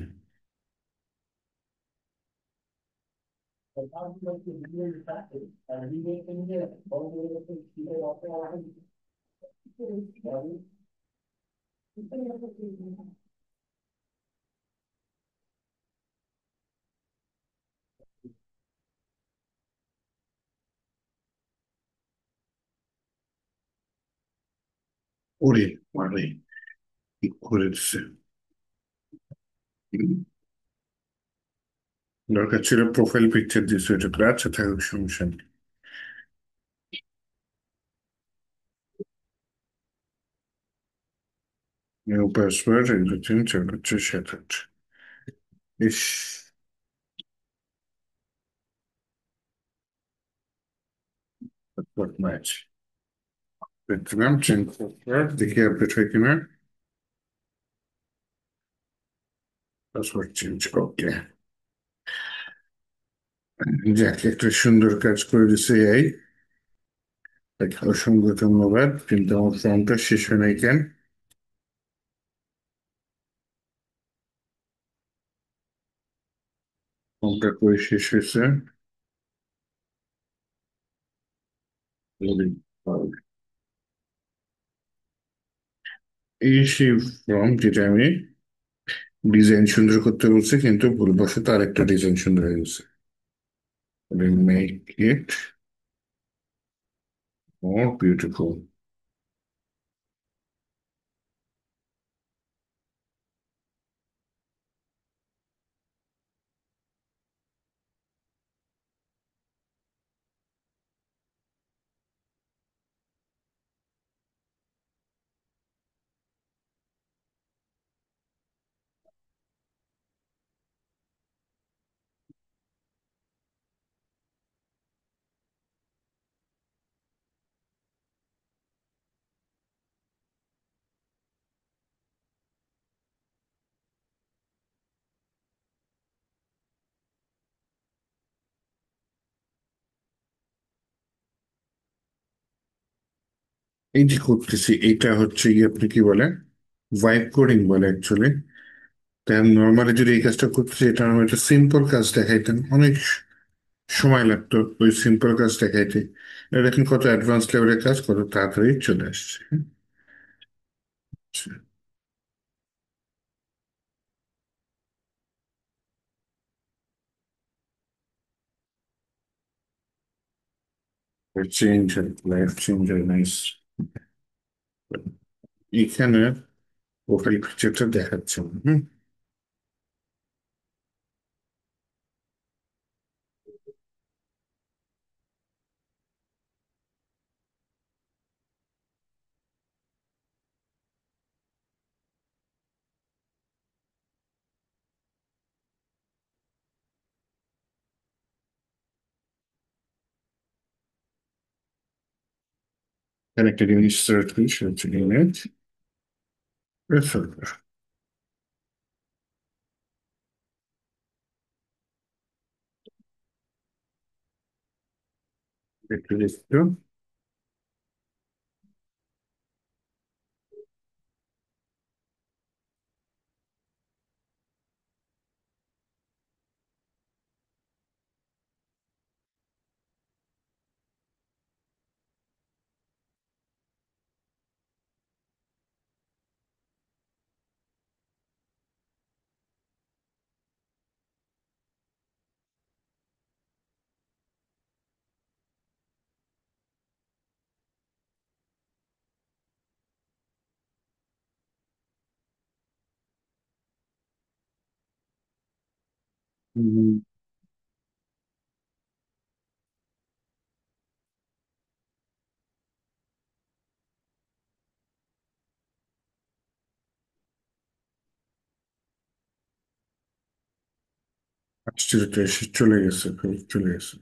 Speaker 1: ওরে মানে কি করে দিছে। দরকার ছিল প্রোফাইল পিকচার দিছে, এটা তো আচ্ছা থাকুক, সমস্যা নেই। New password 1 2 3 4 5 6 7 8। ইস, ম্যাচ দেখলাম, চেঞ্জ পাসওয়ার্ড দেখি আপডেট হয় কিনা। পাসওয়ার্ড চেঞ্জ, ওকে। যাক, একটা সুন্দর কাজ করে দিছে এই। তাকে অসংখ্য ধন্যবাদ, কিন্তু আমার ফর্মটা শেষ হয় নাই কেন? ফর্মটা করে শেষ হয়েছে। এই সেই ফর্ম যেটা আমি ডিজাইন সুন্দর করতে বলছি, কিন্তু ভুলবশত আরেকটা ডিজাইন সুন্দর হয়ে গেছে। Make it more beautiful. এই যে করতেছি, এটা হচ্ছে গিয়ে আপনি কি বলে, ভাইব কোডিং বলে অ্যাকচুয়ালি। তাই নর্মালি যদি এই কাজটা করতেছি, এটা আমার একটা সিম্পল কাজ দেখাইতেন, অনেক সময় লাগতো ওই সিম্পল কাজ দেখাইতে। এটা দেখেন কত অ্যাডভান্স লেভেলের কাজ, কত তাড়াতাড়ি চলে আসছে। Change, life changer, nice. এখানে প্রোফাইল পিকচারটা দেখাচ্ছে না। হুম। এখানে একটা জিনিস সার্চ করি, সেটা হচ্ছে ইমেজ রেসলভার। একটু দেখতো। আশ্চর্য, এসে চলে গেছে, চলে গেছে।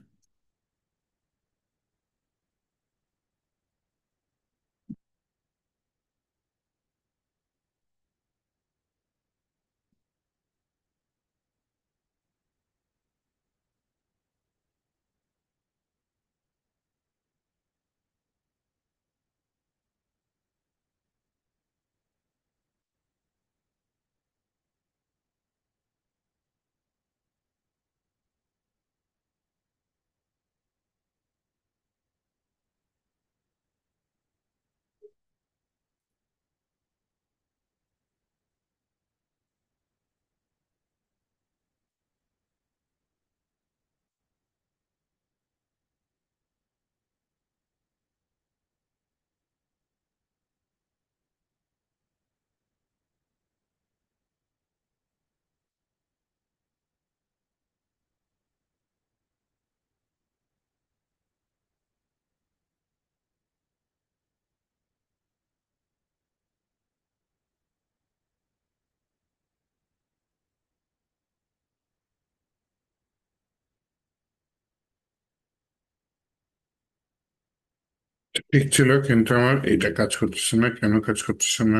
Speaker 1: ঠিক ছিল, কিন্তু আমার এটা কাজ করতেছে না, কেন কাজ করতেছে না?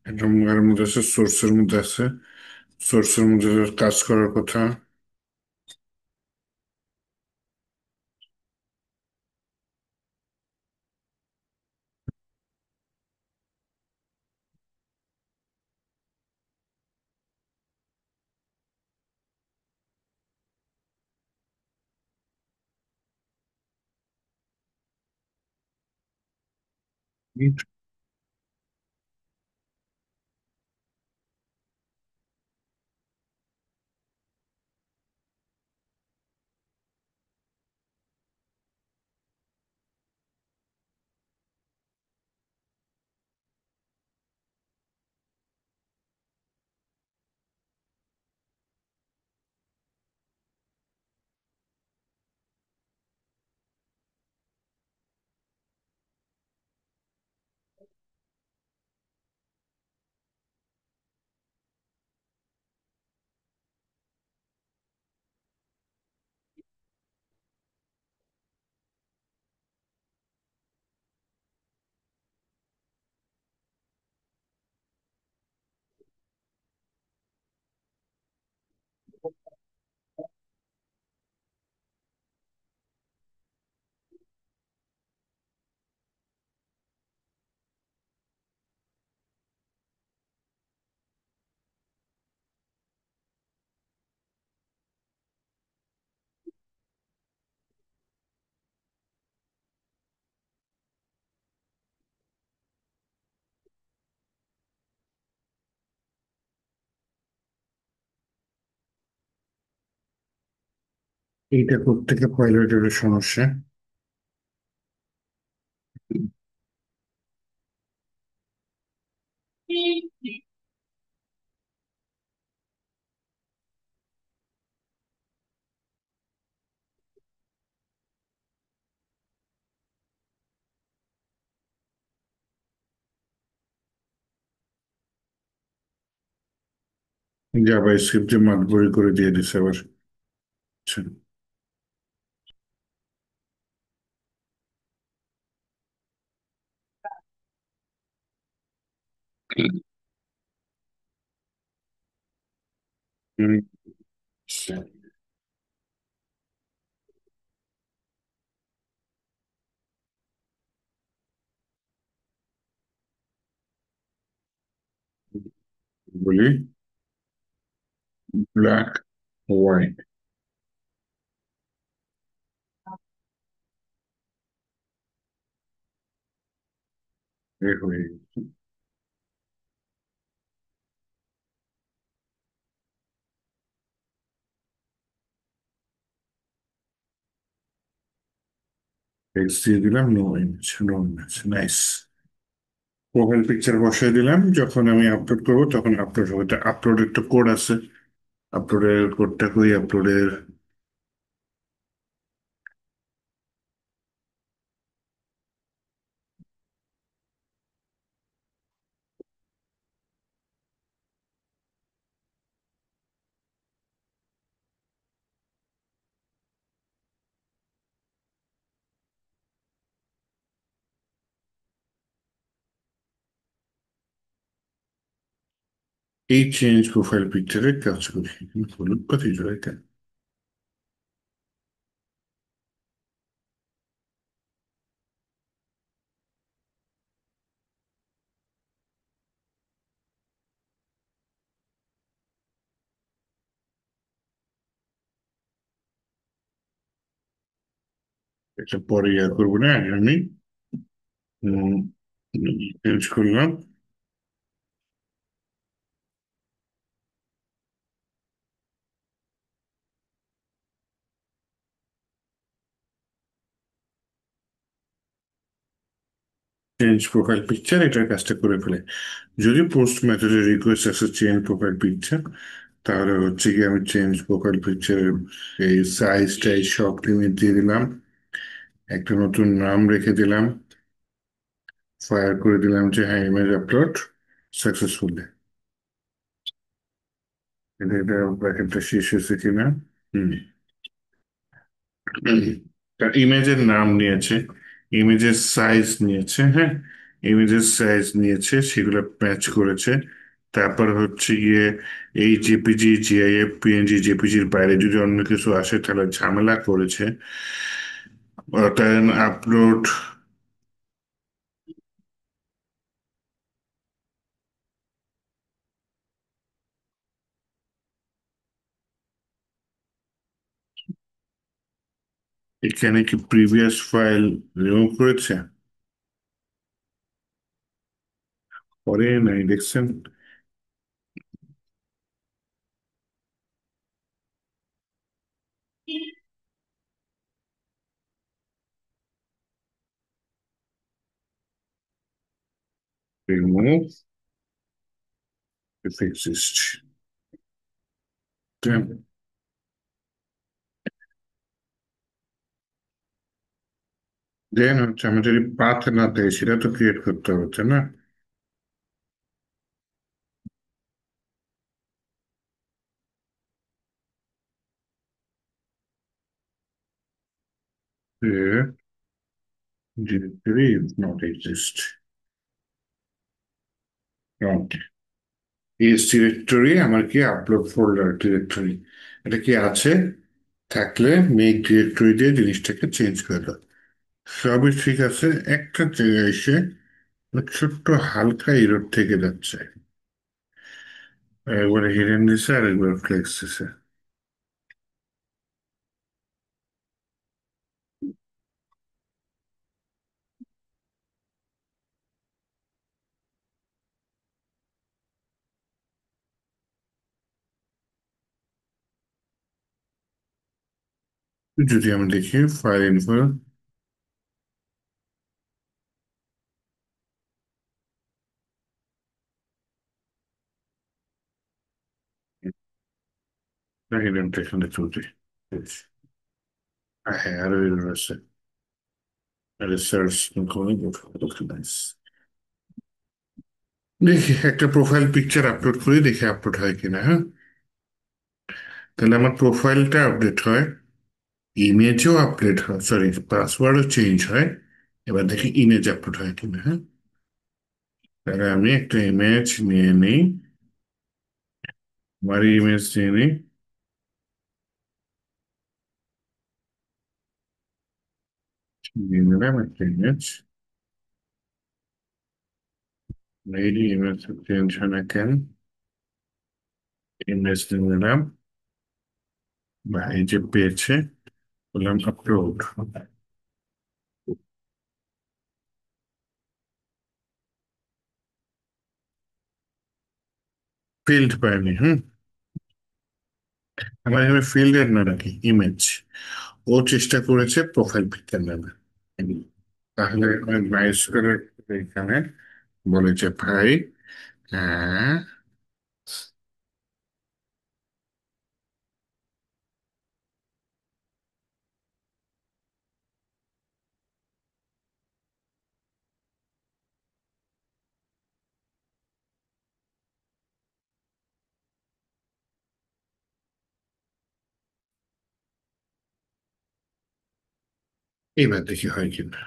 Speaker 1: এটা এর মধ্যে আছে, সোর্সের মধ্যে আছে। সোর্সের মধ্যে কাজ করার কথা। এইটা প্রত্যেকে পাইলটের সমস্যা। জাভা স্ক্রিপ্ট যে মাতবরি করে দিয়ে দিছে আবার। আচ্ছা, হুম, আচ্ছা, বলি ব্ল্যাক হোয়াইট। বের হয়ে টেক্সট দিয়ে দিলাম, no image, no image, nice. Profile picture বসাই দিলাম, যখন আমি আপলোড করবো তখন আপলোড হবে। এটা আপলোডের একটা কোড আছে। আপলোডের কোডটা কই? আপলোডের এই চেঞ্জ প্রোফাইল পিকচারে কাজ করি। হলুদ পাতি জড়াই কেন? এটা পরে ইয়া করবো না, আগে আমি চেঞ্জ করলাম। চেঞ্জ প্রোফাইল পিকচার, এটার কাজটা করে ফেলে। যদি পোস্ট মেথডে রিকোয়েস্ট আসে চেঞ্জ প্রোফাইল পিকচার, তাহলে হচ্ছে কি আমি চেঞ্জ প্রোফাইল পিকচারের এই সাইজটাই সব লিমিট দিয়ে দিলাম, একটা নতুন নাম রেখে দিলাম, ফায়ার করে দিলাম যে হ্যাঁ, ইমেজ আপলোড সাকসেসফুলি। এটা ব্র্যাকেটটা শেষ হয়েছে কিনা? হুম। তার ইমেজের নাম নিয়েছে, ইমেজের সাইজ নিয়েছে, হ্যাঁ, ইমেজের সাইজ নিয়েছে, সেগুলো ম্যাচ করেছে। তারপর হচ্ছে গিয়ে এই জেপিজি, জিআইএফ, পিএনজি, জেপিজির বাইরে যদি অন্য কিছু আসে তাহলে ঝামেলা করেছে। তাই আপলোড, এখানে কি প্রিভিয়াস ফাইল রিমুভ করেছে? পরে নাই দেখছেন? রিমুভ if exist, দেন হচ্ছে আমি যদি পাথ না দেয় সেটা তো ক্রিয়েট করতে হচ্ছে না। Directory not exist, is directory আমার কি আপলোড ফোল্ডার ডিরেক্টরি, এটা কি আছে? থাকলে মেক ডিরেক্টরি দিয়ে জিনিসটাকে চেঞ্জ করে দাও। সবই ঠিক আছে, একটা জায়গায় এসে ছোট্ট হালকা ইরর থেকে যাচ্ছে। একবারে হিডেন দিছে আর একবার ফ্লেক্স দিছে। যদি আমি দেখি ফাইল ইনফো, হিডেন এখানে চলছে। হ্যাঁ, আরো ইরর আছে। রিসার্চ করি, দেখি একটা প্রোফাইল পিকচার আপলোড করি, দেখি আপলোড হয় কিনা, হ্যাঁ। তাহলে আমার প্রোফাইলটা আপডেট হয়, ইমেজও আপডেট হয়, সরি পাসওয়ার্ডও চেঞ্জ হয়। এবার দেখি ইমেজ আপলোড হয় কিনা, হ্যাঁ। তাহলে আমি একটা ইমেজ নিয়ে নিই, আমার ইমেজ নিয়ে নিই, নিয়ে নিলাম একটা ইমেজ। এই ইমেজ চেঞ্জ হয় না কেন? ইমেজ নিয়ে নিলাম, বা এই যে পেয়েছে, বললাম আপলোড, ফিল্ড পাইনি, হুম। আমার এখানে ফিল্ডের না নাকি ইমেজ, ও চেষ্টা করেছে প্রোফাইল পিকচার নেবে। তাহলে মাইস করে এখানে বলেছে ভাই, হ্যাঁ, এবার দেখি হয় কিনা।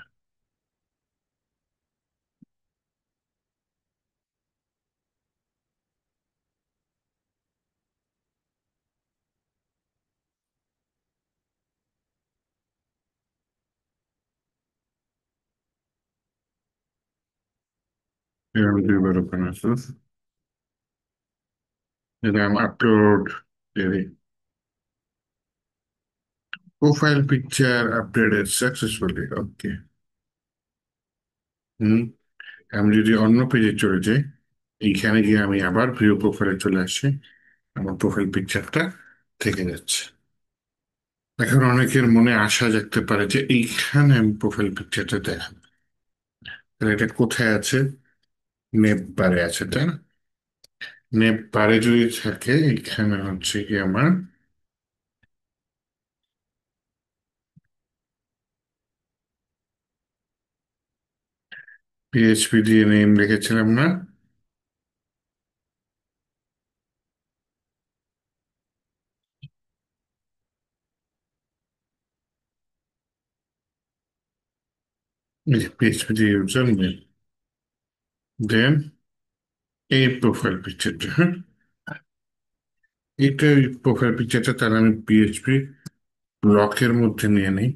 Speaker 1: এরকম দুইবার ওপেন আছে, দিলাম upload, profile picture updated successfully, okay. Hmm, আমি যদি অন্য পেজে চলে যাই, এইখানে গিয়ে আমি আবার ভিউ প্রোফাইলে চলে আসি, আমার প্রোফাইল পিকচারটা থেকে যাচ্ছে। এখন অনেকের মনে আশা জাগতে পারে যে এইখানে আমি প্রোফাইল পিকচারটা দেখাবো, তাহলে এটা কোথায় আছে? নেপ বারে আছে, তাই না? নেপ বারে যদি থাকে, এখানে হচ্ছে কি আমার পিএইচপি দিয়ে নেম লিখেছিলাম না? এই যে পিএইচপি দিয়ে ইউজার নেম, দেন এই প্রোফাইল পিকচারটা, হ্যাঁ, এইটা প্রোফাইল পিকচারটা তাহলে আমি পিএইচপি ব্লকের মধ্যে নিয়ে নিই।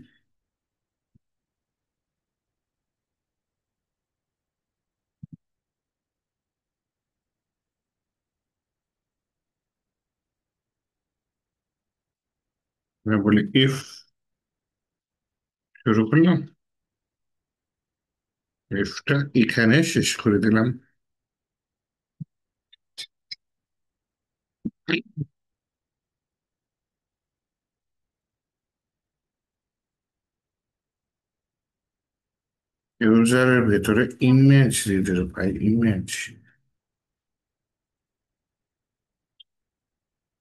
Speaker 1: আমি বলি ইফ, শুরু করলাম, ইফটা এখানে শেষ করে দিলাম। ইউজারের ভেতরে ইমেজ দিতে ভাই, ইমেজ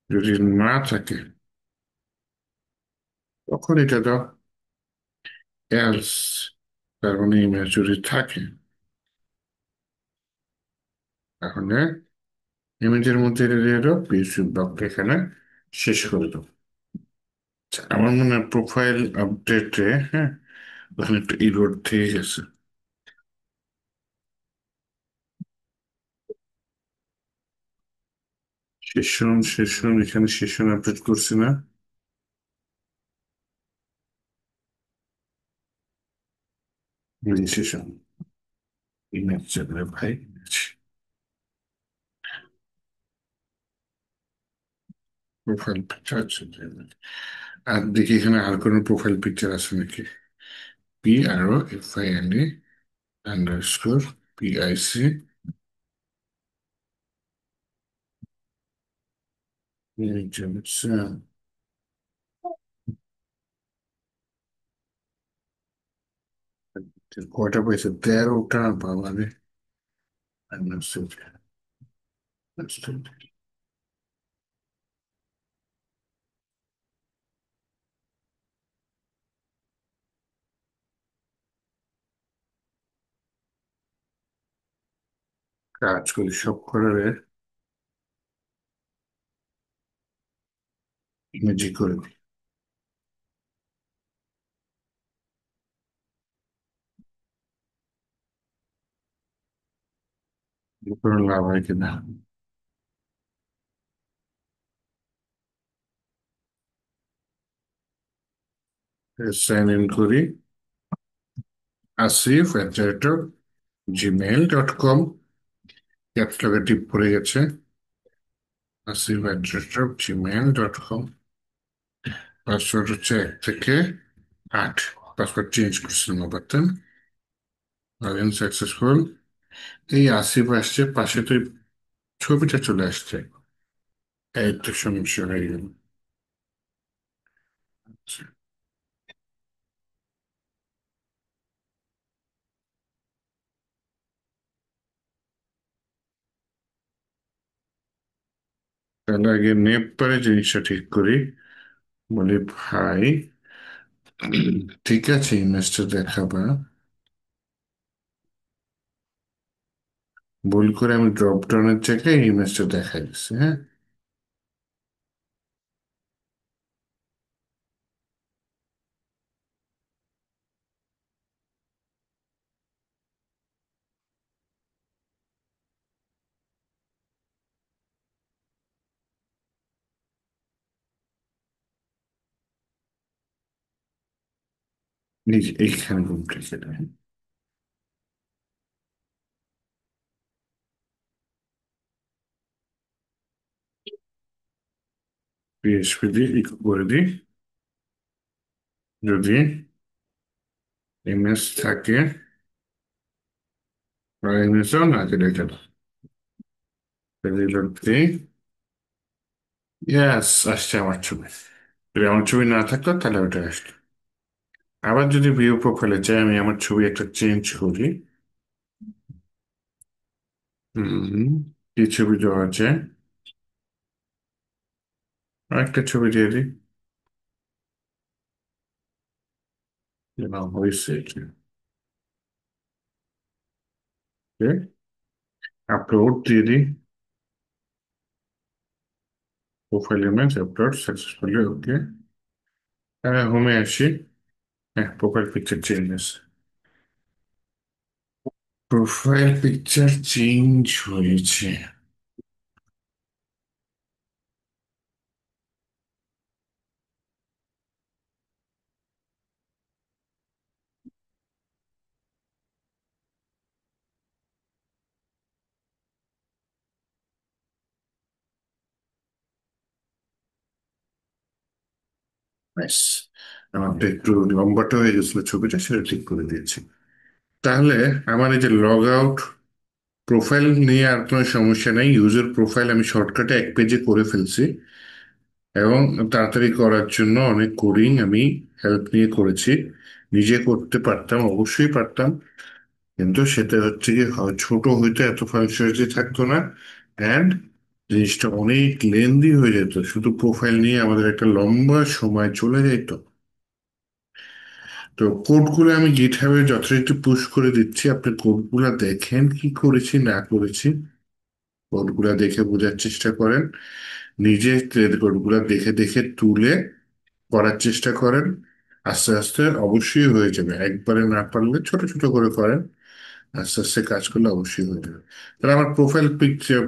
Speaker 1: যদি না থাকে তখন এটা দাও, এলস, তার মানে ইমেজ যদি থাকে তাহলে ইমেজের মধ্যে এটা দিয়ে দাও, পিএইচপি ব্লকটা এখানে শেষ করে দাও। আচ্ছা, আমার মনে হয় প্রোফাইল আপডেটে, হ্যাঁ, ওখানে একটু ইরোড থেকে গেছে। সেশন সেশন এখানে সেশন আপডেট করছি না? সেশন ইমেজ যাবে ভাই, প্রোফাইল পিকচার আছে। আর দেখি এখানে আর কোনো প্রোফাইল পিকচার আছে নাকি। P R O F I N A underscore P I C কয়টা পাইছে? 13টা, বাবা রে। Understood. Understood. কাজ করি সব করে ইমেজি করে দিই। কোনো লাভ হয় কিনা। সাইন ইন করি, asif@gmail.com, ক্যাপটাকে টিপ পড়ে গেছে। asif@gmail.com, পাসওয়ার্ড হচ্ছে 1 থেকে 8, পাসওয়ার্ড চেঞ্জ করছিলাম আবার, তাই না? Log in successful. এই আসিফ আসছে, পাশে তো এই ছবিটা চলে আসছে। এই তো সমস্যা হয়ে গেল। আচ্ছা, তাহলে আগে নেপারে জিনিসটা ঠিক করি। বলি ভাই, ঠিক আছে, ইমেজটা দেখাবা। ভুল করে আমি ড্রপ ডাউনের জায়গায় ইমেজটা দেখা গেছে, হ্যাঁ। এইখানে ঘুমটা ছিল। পিএইচপি দিয়ে ইকো করে দিই, যদি ইমেজ থাকে, আর ইমেজও না দিলে গেল। রিলোড দিই, ইয়াস, আসছে আমার ছবি। যদি আমার ছবি না থাকতো তাহলে ওটা আসতো। আবার যদি ভিউ প্রোফাইলে চাই, আমি আমার ছবি একটা চেঞ্জ করি। হুম, কি ছবি দেওয়া যায়? আরেকটা ছবি দিয়ে দিই, না হয়েছে এটা। আপলোড দিয়ে দিই, প্রোফাইল ইমেজ আপলোড সাকসেসফুলি, ওকে। হোমে আসি, হ্যাঁ, profile picture changes. Profile picture change হয়েছে। ব্যাস, আমারটা একটু লম্বাটা হয়ে গেছিল ছবিটা, সেটা ঠিক করে দিয়েছি। তাহলে আমার এই যে লগ আউট, প্রোফাইল নিয়ে আর কোনো সমস্যা নেই। ইউজার প্রোফাইল আমি শর্টকাটে এক পেজে করে ফেলছি, এবং তাড়াতাড়ি করার জন্য অনেক কোডিং আমি হেল্প নিয়ে করেছি। নিজে করতে পারতাম, অবশ্যই পারতাম, কিন্তু সেটা হচ্ছে কি ছোট হইতে এত ফাংশনালিটি থাকতো না। অ্যান্ড জিনিসটা অনেক লেন্দি হয়ে যেত, শুধু প্রোফাইল নিয়ে আমাদের একটা লম্বা সময় চলে যেত। তো কোডগুলো আমি গিটহাবে যথারীতি পুশ করে দিচ্ছি, আপনি কোডগুলো দেখেন কি করেছি না করেছি। কোডগুলা দেখে বোঝার চেষ্টা করেন, নিজে কোডগুলা দেখে দেখে তুলে করার চেষ্টা করেন। আস্তে আস্তে অবশ্যই হয়ে যাবে, একবারে না পারলে ছোট ছোট করে করেন। আস্তে আস্তে কাজ করলে অবশ্যই হয়ে যাবে। তাহলে আমার প্রোফাইল পিকচার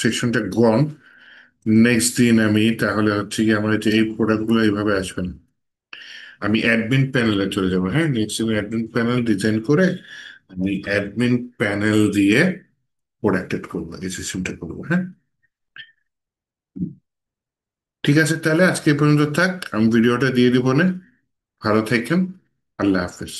Speaker 1: সেকশনটা গন। নেক্সট দিন আমি তাহলে হচ্ছে কি, আমার এই যে এই প্রোডাক্টগুলো এইভাবে আসবে না, আমি অ্যাডমিন প্যানেলে চলে যাবো। হ্যাঁ, নেক্সট দিন অ্যাডমিন প্যানেল ডিজাইন করে আমি অ্যাডমিন প্যানেল দিয়ে প্রোডাক্টেড করবো, এই সিস্টেমটা করবো। হ্যাঁ, ঠিক আছে, তাহলে আজকে এই পর্যন্ত থাক, আমি ভিডিওটা দিয়ে দিব না। ভালো থাকেন। আল্লাহ হাফেজ।